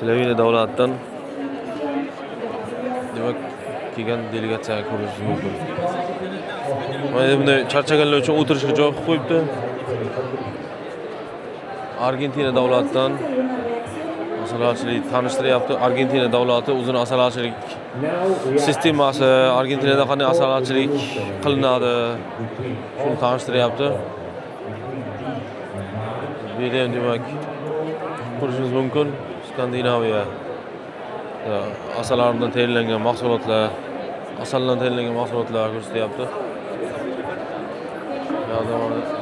Sloveniya davlatidan demak kelgan delegatsiyaga ko'rishingiz mumkin. Mana bunday charchaganlar uchun o'tirishga joy qo'yibdi. Argentina davlatidan masalachilik tanishtiryapti. Argentina davlati o'zini masalachilik sistemasi, Argentinada qanday masalachilik qilinadi, shuni tanishtiryapti. Bu yerda ham demak ko'rishingiz mumkin. Skandinaviya asalaridan tayyorlangan mahsulotlar, asaldan tayyorlangan mahsulotlar ko'rsatyapti.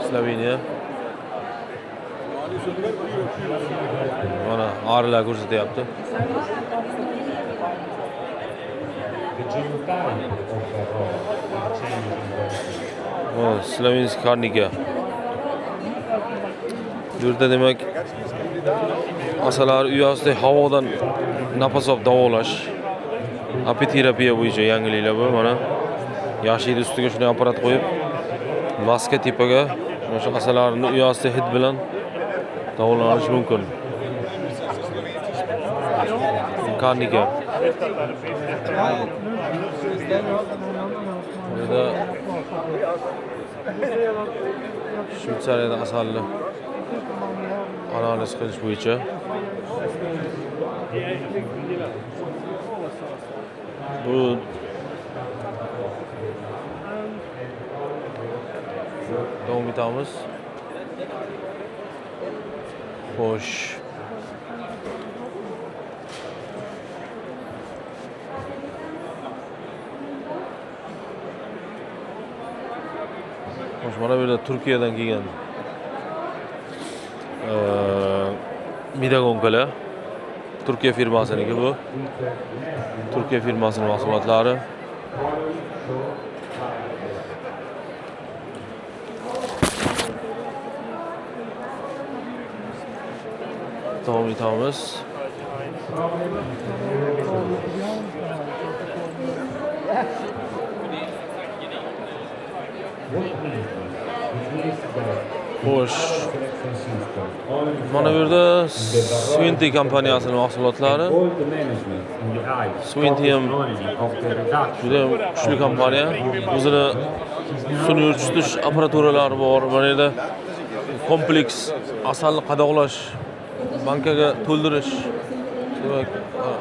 Sloveniya. Mana arilar ko'rsatyapti. Slovenskiy karnika. Bu yerda demak asalari uyasida havodan nafas olib davolash, apiterapiya bo'yicha yangiliklar bu. Mana yashikning ustiga shunday apparat qo'yib, maska tipiga o'sha asalarni uyasida hid bilan davolanish mumkin. Karnika. Burada Shvetsariyada asalni analiz qilish bo'yicha bu davom etamiz. Xo'sh. Mana bu yerda Turkiyadan kelgan midagonkalar. Turkiya firmasiniki bu. Turkiya firmasining mahsulotlari. Davom etamiz. Xo'sh. Mana bu yerda Swinty kompaniyasining mahsulotlari. Swinty ham juda kuchli kompaniya. O'zini sun'iy uchitish apparaturalari bor. Mana yerda kompleks asalni qadoqlash, bankaga to'ldirish, demak,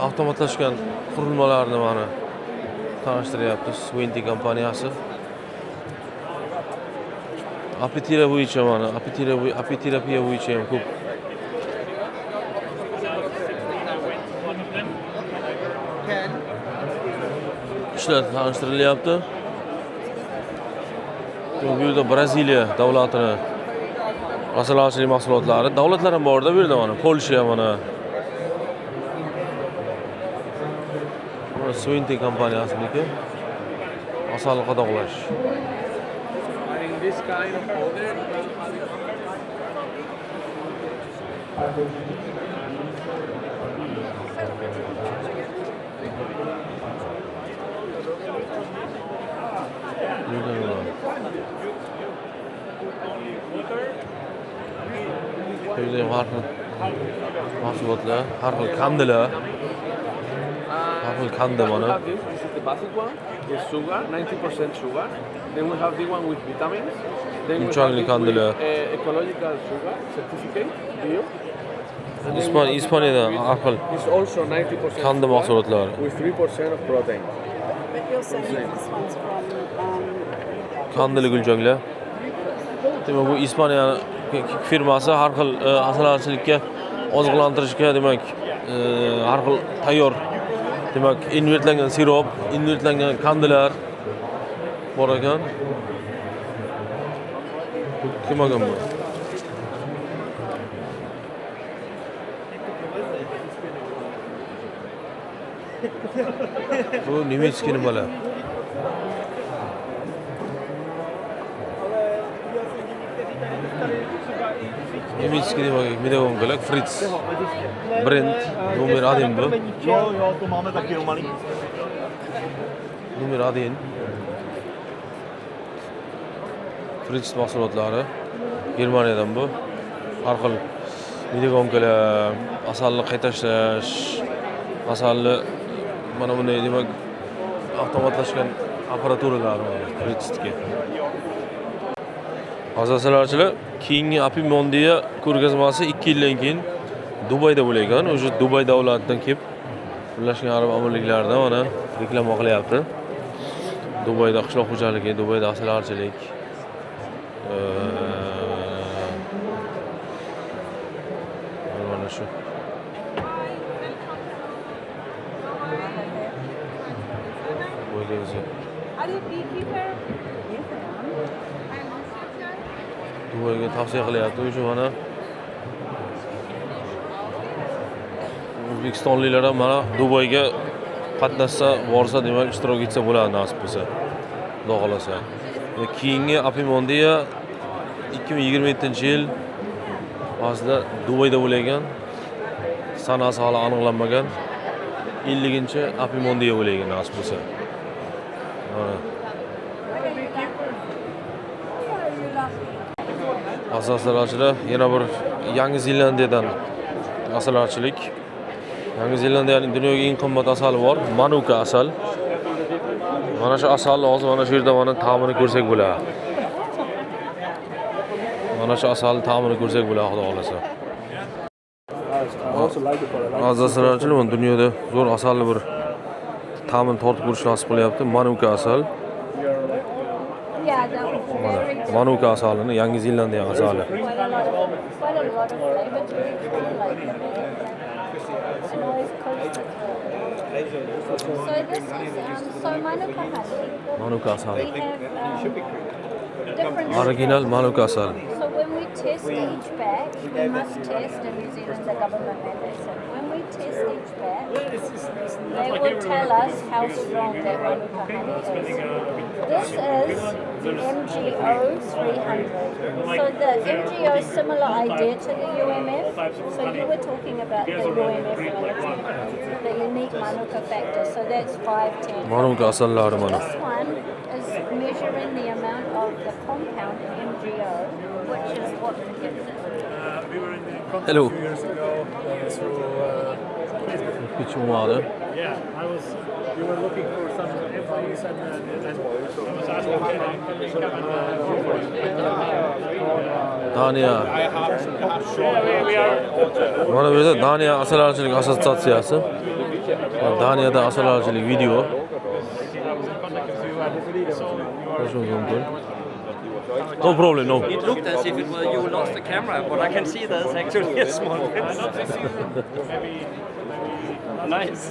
avtomatlashgan qurilmalarni mana tanishtiryapti Swinty kompaniyasi. Apitera bo'yicha mana, apiterapiya bo'yicha ham ko'p ishlar tanishtirilyapti. Bu yerda Braziliya davlatini masalachilik mahsulotlari, davlatlar ham borda bu yerda mana, Polsha mana. Swinty kompaniyasiniki asalni qadoqlash. This kind of powder. Böyle har xil mahsulotlar, har xil kandilar. Har xil kanda mana. This is the basic one with sugar, 90% sugar. Then we have the one with vitamins. Then we have this with ecological sugar certificate, bio. İspanya'da har xil It's also 90% kanda mahsulotlari. with 3% of protein. But you're saying this one's from Kandili gulchanglar. Demak, bu Ispaniya firmasi har xil asalarichilikka oziqlantirishga demak har xil tayyor demak invertlangan sirop, invertlangan kandilar bor ekan. Kim olgan bu? Bu Nemetskiy nimalar? Nemetskiy demak, midagonkalar Fritz brand numer 1 bu. Jo, to máme taky malý. Numer 1. Fritz mahsulotlari Germaniyadan bu. Har xil videogamkalar, asalni qayta ishlash, asalni mana bunday demak avtomatlashgan apparaturalar bor, retistga. Asosalarchilar, keyingi API Mondiya ko'rgazmasi 2 yildan keyin Dubayda bo'layotgan. O'sha Dubay davlatidan kelib Birlashgan Arab Amirliklaridan mana reklama qilyapti. Dubayda qishloq xo'jaligi, Dubayda asalarichilik. Mana shu. Bo'ylaydi. Are you beekeeper? Dubayga tavsiya qilyapti. O'sha mana O'zbekistonliklar ham mana Dubayga qatnashsa, borsa, demak, ishtirok etsa bo'ladi nasib bo'lsa. Xudo xolasa. Keyingi API Mondiya 2027-yil aslida Dubayda bo'layotgan, sanasi hali aniqlanmagan 50-chi API Mondiya bo'layotgan nasib bo'lsa. Asosalarchilar yana bir Yangi Zelandiyadan asalarichilik. Yangi Zelandiyaning dunyoga eng qimmat asali bor, Manuka asal. Mana shu asalni hozir mana shu yerda mana ta'mini ko'rsak bo'ladi. Mana shu asalni ta'mini ko'rsak bo'ladi, xudo xolasa. Asosalarchilar dunyoda zo'r asalni bir ta'mini tortib ko'rish nasib qilyapti. Manuka asal. Yeah, that was Mana very Manuka asalini, Yangi Zelandiya asali. quite a lot of flavor to it. Like it's always coastal. So this is so Manuka honey. Manuka asali. We have different. Original Manuka asal. So when we test each batch, we must test in New Zealand, the government mandates it. When we test each batch, they will tell us how strong that Manuka honey is. This is MGO 300. So the MGO is similar idea to the UMF. So you were talking about the UMF quality, the unique Manuka factor. So that's 510. Manuka asallari mana. This one is measuring the amount of the compound MGO, which is what gives it. We were in contact Hello. 2 years ago through Facebook. Pichumada. Yeah, we were looking for some employees and I was asking can they come and Daniya. we are Mana bu yerda Daniya asalarichilik assotsiatsiyasi. Daniyada asalarichilik video. No problem, no. It looked as if it were you lost the camera, but I can see there's actually a small Nice.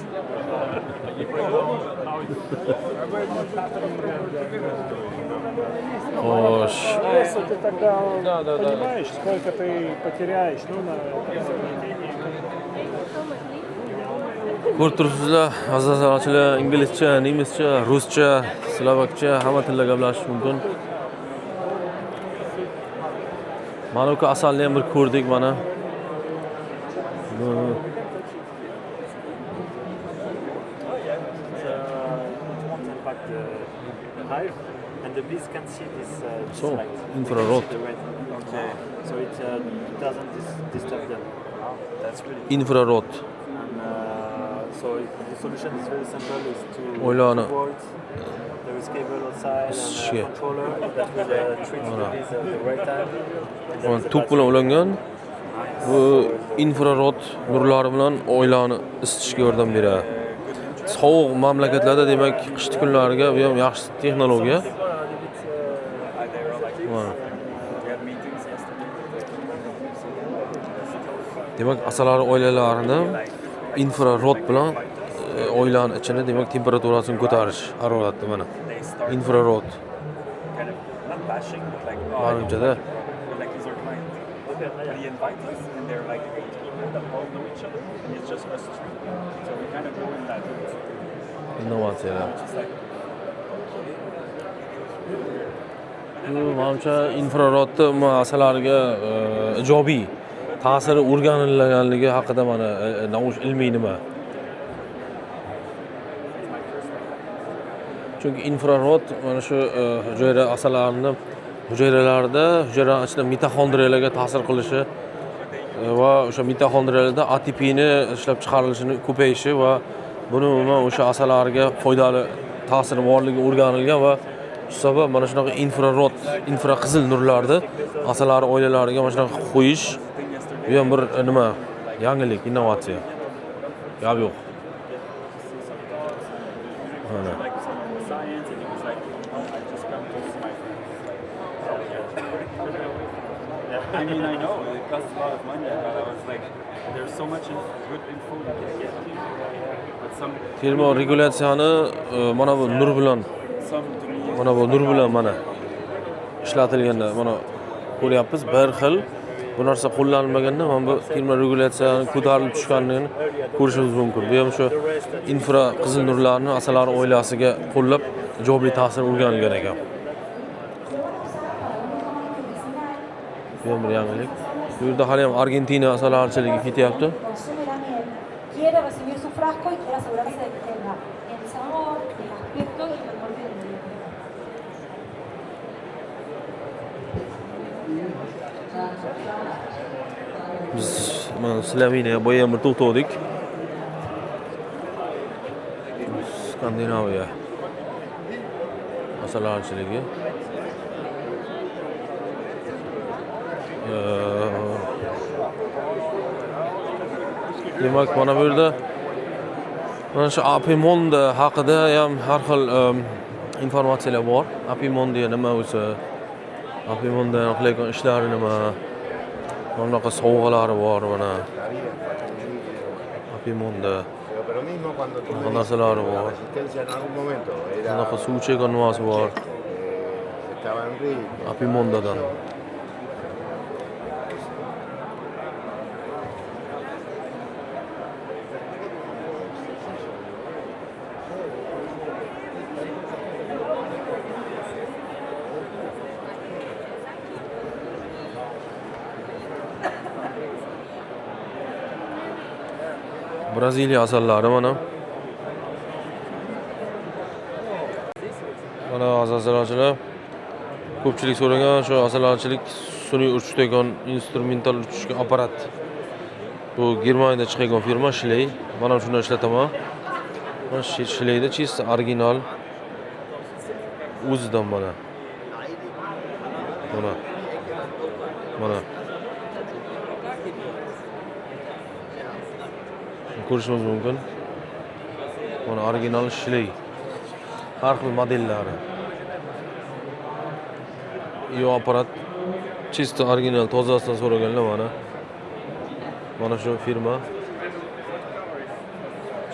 Xo'sh. Если ты тогда понимаешь, сколько ты потеряешь, ну, на Ko'rib turibsizlar, asosachilar inglizcha, nemischa, ruscha, slovakcha hamma tilda gaplashish mumkin. Manuka asalni ham bir ko'rdik mana. in fact the hive and the bees can see this, So, light. infrared. The red. Okay. So it doesn't disturb them. That's really cool. Infrarot. And so the solution is very simple: is to Oylana. board. There is cable outside and Shit. a controller that will treat the bees at the right time. And there Mana is a tup bilan ulangan. Bu infrarot nurlari bilan oylani isitishga yordam beradi. Sovuq mamlakatlarda demak qish kunlariga bu ham yaxshi texnologiya. Mana. Demak, asalari oilalarini infrarot bilan oilani ichini demak temperaturasini ko'tarish haroratni mana. Infrarot. kind of not bashing, but like Manimchada like these are clients. We invite us, and they're like 8 people that all know each other. It's just us three. So we kind of go in that route. innovatsiyalar. Just like Bu menimcha infrarotni asalariga ijobiy ta'siri o'rganilganligi haqida mana naush ilmiy nima. Chunki infrarot mana shu hujayra asalarini hujayralarda hujayra ichida mitoxondriyalarga ta'sir qilishi va o'sha mitoxondriyalarda ATPni ishlab chiqarilishini ko'payishi va buni umuman o'sha asalariga foydali ta'siri borligi o'rganilgan va shu sabab mana shunaqa infraqizil nurlarni asalari oilalariga mana shunaqa qo'yish bu ham bir nima yangilik, innovatsiya. Gap yo'q. Mana. Like science, and he was like, oh, I just got close to my I mean, I know it costs a lot of money, but I was like, there's so much good info you can get. But some Termoregulyatsiyani mana bu nur bilan mana ishlatilganda mana ko'ryapmiz. Bir xil bu narsa qo'llanilmaganda mana bu termoregulyatsiyani ko'tarilib tushganligini ko'rishimiz mumkin. Bu ham shu infraqizil nurlarni asalari oilasiga qo'llab ijobiy ta'sir o'rganilgan ekan. Bu ham bir yangilik. Bu yerda hali ham Argentina asalarichiligi ketyapti. Consume la miel, quiere recibir su frasco y quiere asegurarse de que tenga el sabor, el aspecto y el olor del miel. Biz mana Sloveniya boya bir to'xtadik. Skandinaviya asalarichiligi. Demak, mana bu yerda mana shu Apimonda haqida ham har xil informatsiyalar bor. Apimonda nima o'zi? Apimonda qilayotgan ishlari nima? Bunaqa sovg'alari bor mana. Apimonda Pero mismo cuando tú me narsalari dices, la bor. resistencia en algún momento era Bunaqa suv chekkan nimasi bor. estaba en ritmo. Apimondadan. Braziliya asallari mana. Mana asalarichilar ko'pchilik so'ragan shu asalarichilik sun'iy uchishdan instrumental uchishga apparat. Bu Germaniyada chiqargan firma Schley. Mana shuni ishlataman. Mana Schleyda chist original o'zidan mana. Mana. Ko'rishimiz mumkin. Mana original Schley. Har xil modellari. Yo apparat chist original tozasidan so'raganlar mana. Mana shu firma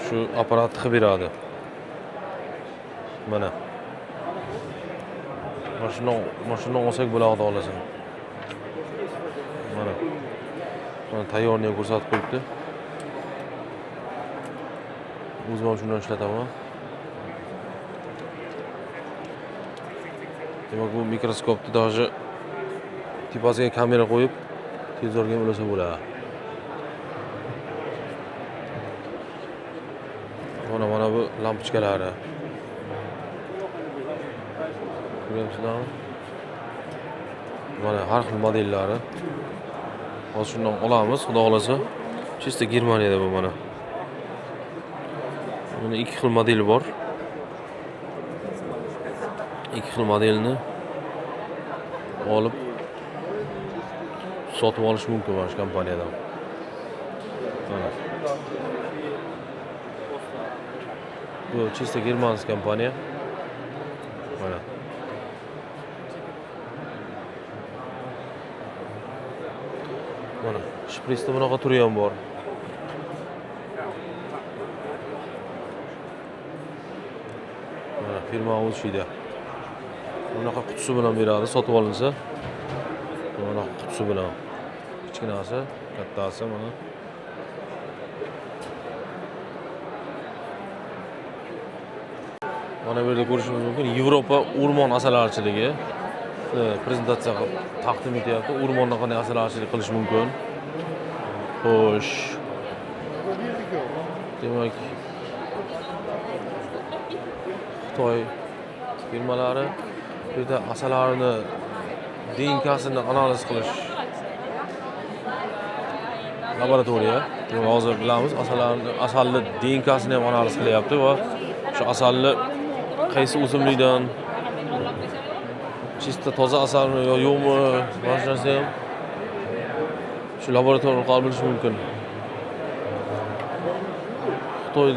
shu apparatni qilib beradi. Mana. Mashina olsak bo'ladi olasan. Mana. Mana tayyorni ko'rsatib qo'yibdi. O'zim ham shundan ishlataman. Demak, bu mikroskopni даже tepasiga kamera qo'yib tezorga ulasa bo'ladi. Mana bu lampochkalari. Ko'ryapsizlarmi? Mana har xil modellari. Hozir shundan olamiz, xudo xolasa. Chista Germaniyada bu mana. Buni ikki xil modeli bor. Ikki xil modelni olib sotib olish mumkin mana shu kompaniyadan. Mana. Bu chista germansk kompaniya. Mana. Mana shpritsda bunaqa turi ham bor. Mana firma o'z ishida. Bunaqa qutisi bilan beradi, sotib olinsa. Mana qutisi bilan. Kichkinasi, kattasi mana. Mana bu yerda ko'rishingiz mumkin. Yevropa o'rmon asalarichiligi prezentatsiya qilib taqdim etyapti. O'rmonda qanday asalarichilik qilish mumkin? Xo'sh. Demak, Xitoy firmalari bu yerda asalarining DNK'sini analiz qilish laboratoriya. Hozir bilamiz, asalni DNKsini ham analiz qilyapti va shu asalni qaysi o'simlikdan chista toza asalmi yo yo'qmi, boshqa narsa ham shu laboratoriya orqali bilish mumkin. Xitoy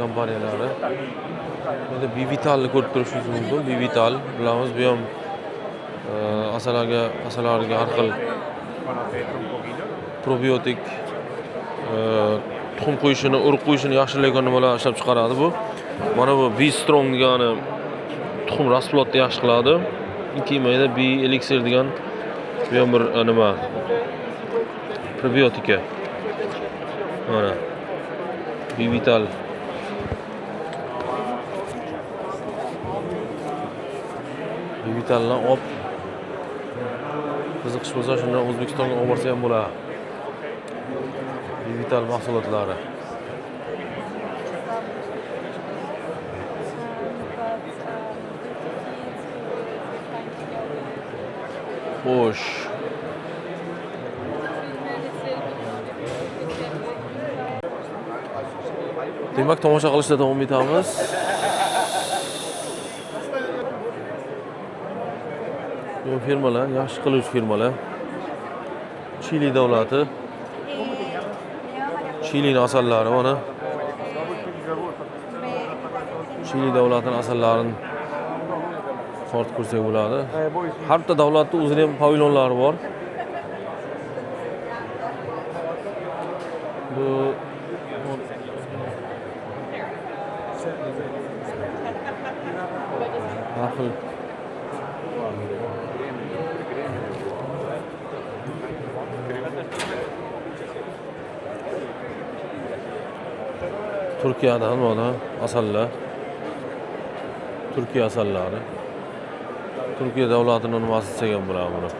kompaniyalari Endi Bivitalni ko'rib turishingiz mumkin. Bivital bilamiz, bu ham asallarga har xil probiotik tuxum qo'yishini, urug' qo'yishini yaxshilaydigan nimalar ishlab chiqaradi bu. Mana bu B Strong degani tuxum rasplodni yaxshi qiladi. Kemayda B Elixir degan bu ham bir nima probiotika. Mana Bivital Bivitalni olib qiziqish bo'lsa shundan O'zbekistonga olib borsa ham bo'ladi. Bivital mahsulotlari. Xo'sh. Demak, tomosha qilishda davom etamiz. Bu firmalar, yaxshi qiluvchi firmalar. Chili davlati. Chilining asallari mana. Chili davlatining asallarini sort ko'rsak bo'ladi. Har bitta davlatning o'zining ham pavilyonlari bor. Bu Apple Turkiyadan mana asallar. Turkiya asallari. Turkiya davlatining nimasi desak ham bo'ladi buni.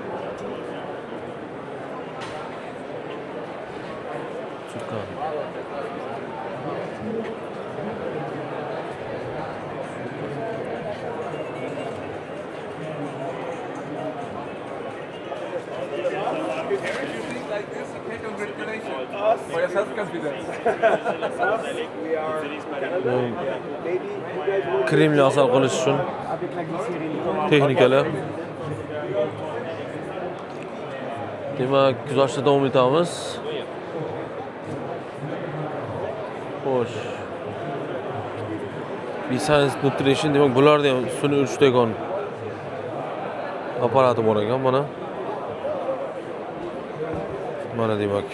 For your self-confidence. Kremli asal qilish uchun texnikalar. Demak, kuzatishda davom etamiz. Xo'sh. Science Nutrition demak, bularda ham sun'iy urishdagi apparati bor ekan mana. Mana demak.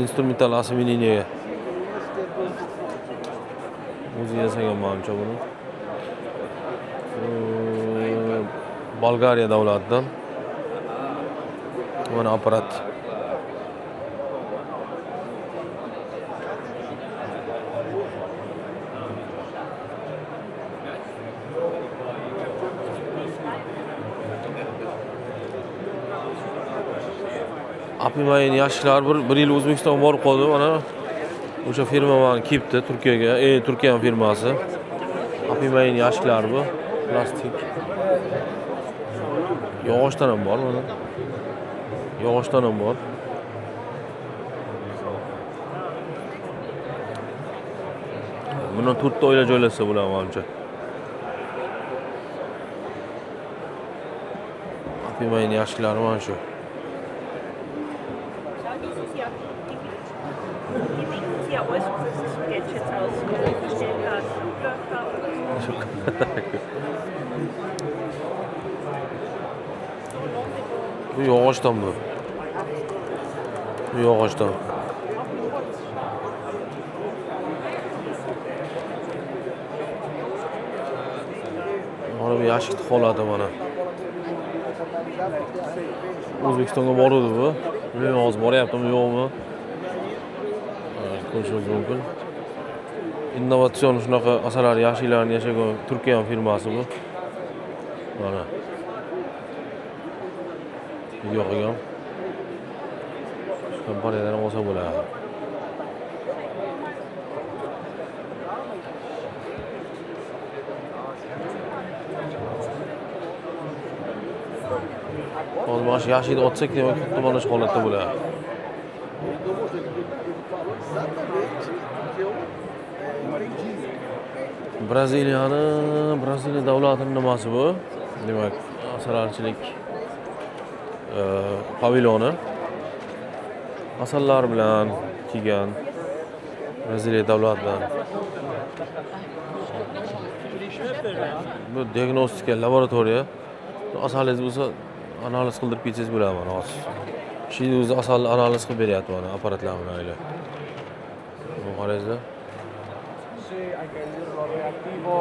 Instrumental assimiliniyaga o'zi yasagan manimcha buni. Bolgariya davlatidan mana apparat. Apimayin yoshlar bir yil O'zbekistonga borib qoldi. Mana o'sha firma meni kelibdi Turkiyaga. Turkiya firmasi. Apimayin yoshlar bu. Plastik. Yog'ochdan ham bor mana. Yog'ochdan ham bor. Buni 4 ta oila joylashsa bo'ladi menimcha. Apimayin yoshlar mana shu. Bu yog'ochdan bu. Bu yog'ochdan. Mana bu yashik holati mana. O'zbekistonga boruvdi bu. Bilmayman hozir boryaptimi yo'qmi? Ko'rishingiz mumkin. Innovatsion shunaqa asalari yashiklarni yashagan Turkiya firmasi bu. Mana. Video qilgan. Kompaniyadan olsa bo'ladi. hozir mana shu yashikni otsak demak xuddi mana shu holatda bo'ladi. Braziliya davlatining nimasi bu? Demak, asalarichilik pavilyoni asallar bilan kelgan Braziliya davlatidan. Bu diagnostika laboratoriya. Asalingiz bo'lsa analiz qildirib ketsangiz bo'ladi mana hozir. Shu o'zi asalni analiz qilib beryapti mana apparatlar bilan ayla. Bu qarangizlar. Sí, hay que lo reactivo.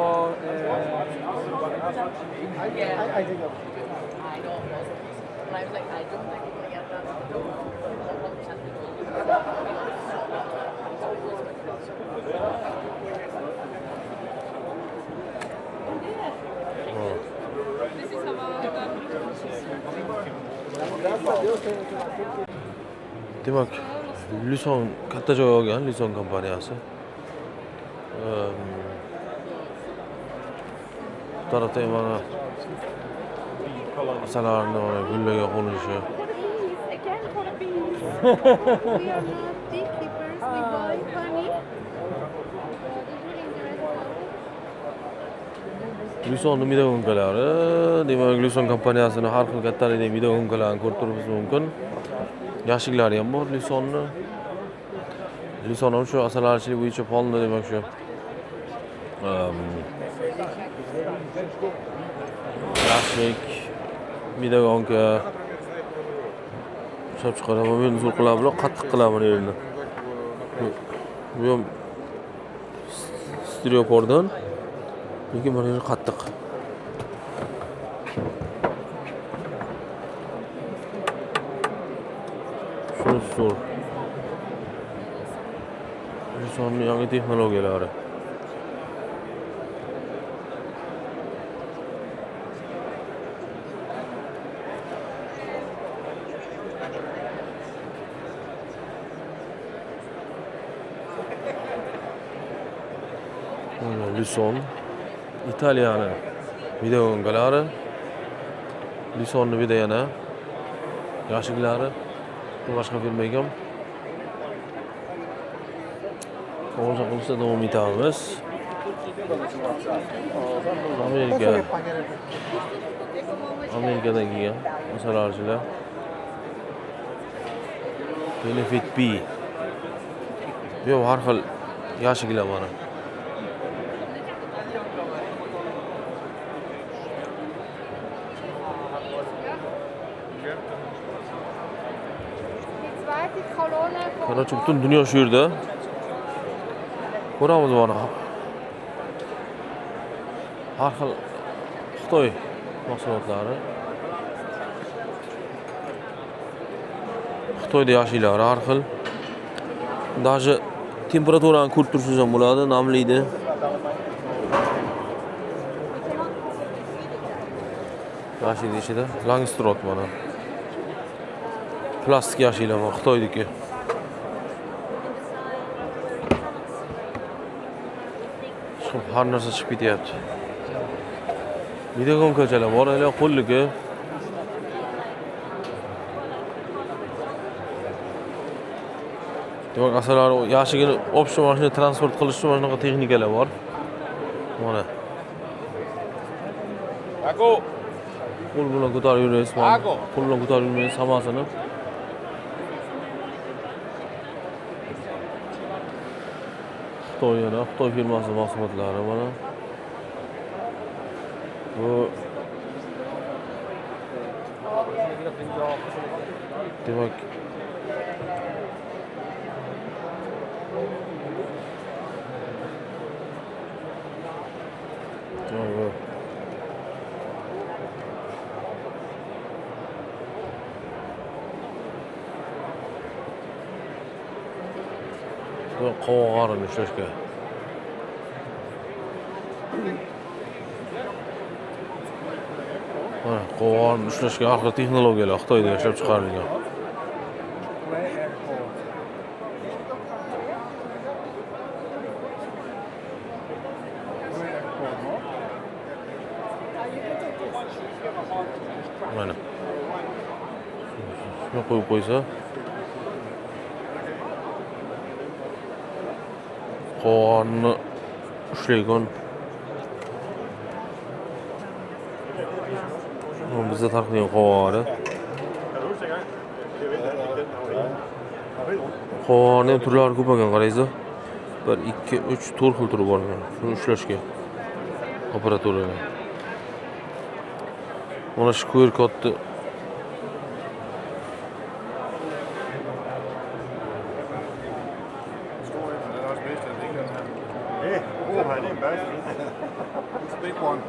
Demak, Lyson katta joy olgan, Lyson kompaniyasi. Bu tarafda mana asallarni mana gullaga qo'nishi. Again for the bees. We are not beekeepers. We buy honey. Lyson midogonkalari, demak Lyson kompaniyasining har xil kattalikdagi midogonkalarini ko'rib turibsiz mumkin. Yashiklari ham bor Lysonni. Lyson ham shu asalarichilik bo'yicha polni demak shu. Yashik, midogonka ishlab chiqaradi. Men zo'r qilib bilan qattiq qilaman erini. Bu ham stereopordan, lekin mana bu qattiq. Shunisi zo'r. Lysonning yangi texnologiyalari. Lyson Italiyani videogonkalari, Lysonni vida yana yashiklari, boshqa firma ekan. Hozir qilsa davom etamiz. Amerikadan kelgan asalarichilar. Benefit B. Bu har xil yashiklar mana. Korоче, butun dunyo shu yerda. Ko'ramiz mana. Har xil Xitoy mahsulotlari. Xitoyda yashilari har xil. Даже temperaturani ko'rib tursangiz ham bo'ladi, namlaydi. Yashikning ichida Langstroth mana. Plastik yashiklar bor, Xitoydagi. Har narsa chiqib ketyapti. Videogonkachalar bor, aylar qo'lligi. Demak, asalari yashigini option mashina transport qilish uchun mana shunaqa texnikalar bor. Mana. Ako. Qo'l bilan ko'tarib yurasiz. Qo'l bilan ko'tarib yurmaysiz hammasini. Xitoy firmasi mahsulotlari mana. Bu demak bu qovog'arini ushlashga. Mana qovog'arini ushlashga har xil texnologiyalar Xitoyda ishlab chiqarilgan. Mana. Shuni qo'yib qo'ysa. Qonni ushlaygan. Bizda tarqalgan qovog'i. Qovog'ni ham turlari ko'p ekan, qaraysiz. 1, 2, 3, 4 xil turi bor ekan. Shuni ushlashga. Operatorlar. Mana shu QR kodni Big one.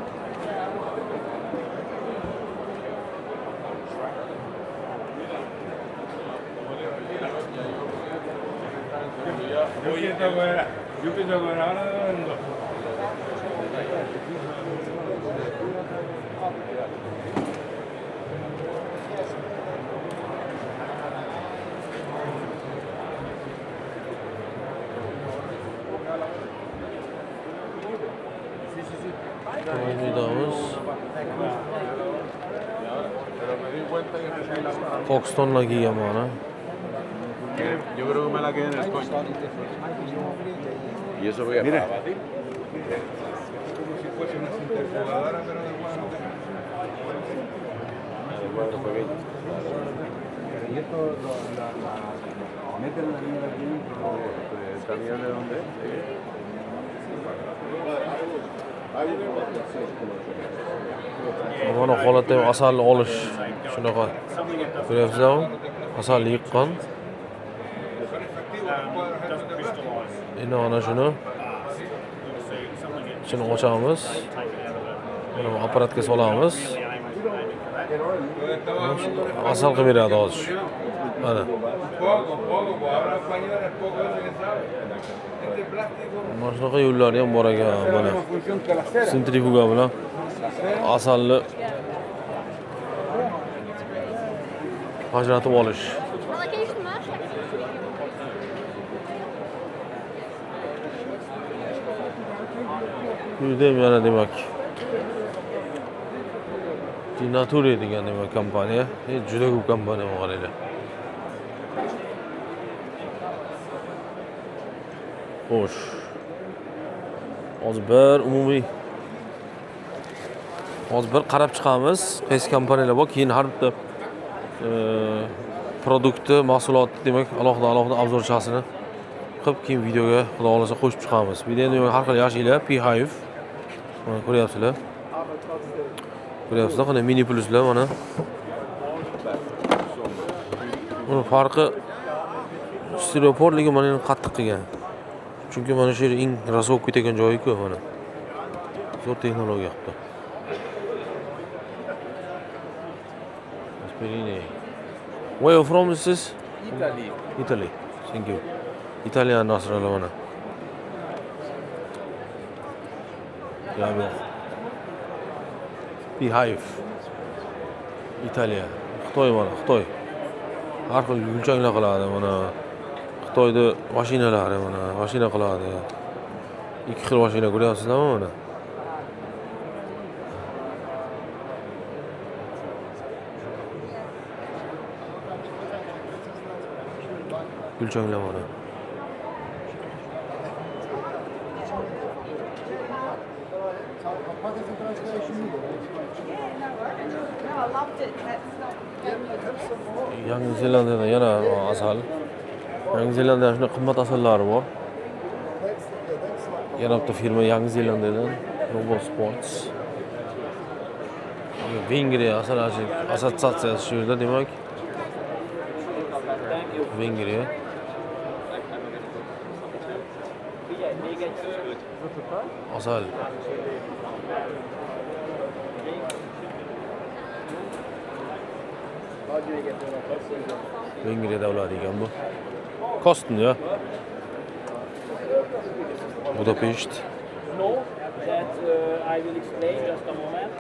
Pokistonla giygan mana. Yo creo que me la quedé en el coche. ¿Y eso voy a pagar? Como si fuese una centrifugadora, pero de cuadro pequeño. Y esto meten la mierda aquí dentro. ¿El camión de dónde? Mana holatda asalni olish shunaqa. Ko'ryapsizmi? Asalni yiqqan. Endi ana shuni ochamiz. Mana bu apparatga solamiz. Asal qilib beradi hozir. Mana. Mana shunaqa yo'llari ham bor ekan. Mana sentrifuga bilan asalni ajratib olish. Uyda ham yana demak Nature degan demak kompaniya. Juda ko'p kompaniya bor qaranglar. Xo'sh. Hozir bir umumiy bir qarab chiqamiz. Qaysi kompaniyalar bor, keyin har bitta produktni, mahsulotni demak alohida obzorchasini qilib keyin videoga xudo xolasa qo'shib chiqamiz. Videoni har xil yashinglar, P-Hive. Mana ko'ryapsizlar. Ko'ryapsizlar, qanday mini pluslar mana. Buni farqi stiroporligi mana qattiq qilgan. Chunki mana shu eng rasvok ketgan joyi-ku mana. Zo'r texnologiya qildi. Aspirini. Where are you from, this is? Italy. Italy. Thank you. Italian nasralar mana. P-Hive. Italiya. Xitoy mana, Xitoy. Har xil gulchanglar qiladi mana. Xitoyda mashinalari mana, mashina qiladi. Ikki xil mashina ko'ryapsizlarmi mana? Gulchanglar mana. Yangi Zelandiyada yana asal. Yangi Zelandiyada shunday qimmat asallari bor. Yana bitta firma Yangi Zelandiyadan Robo Sports. Vengriya assotsiatsiyasi shu yerda demak. Vengriya. Asal. Vengriya davlati ekan bu. Kostni ya. Budapest. No, that I will explain just a moment.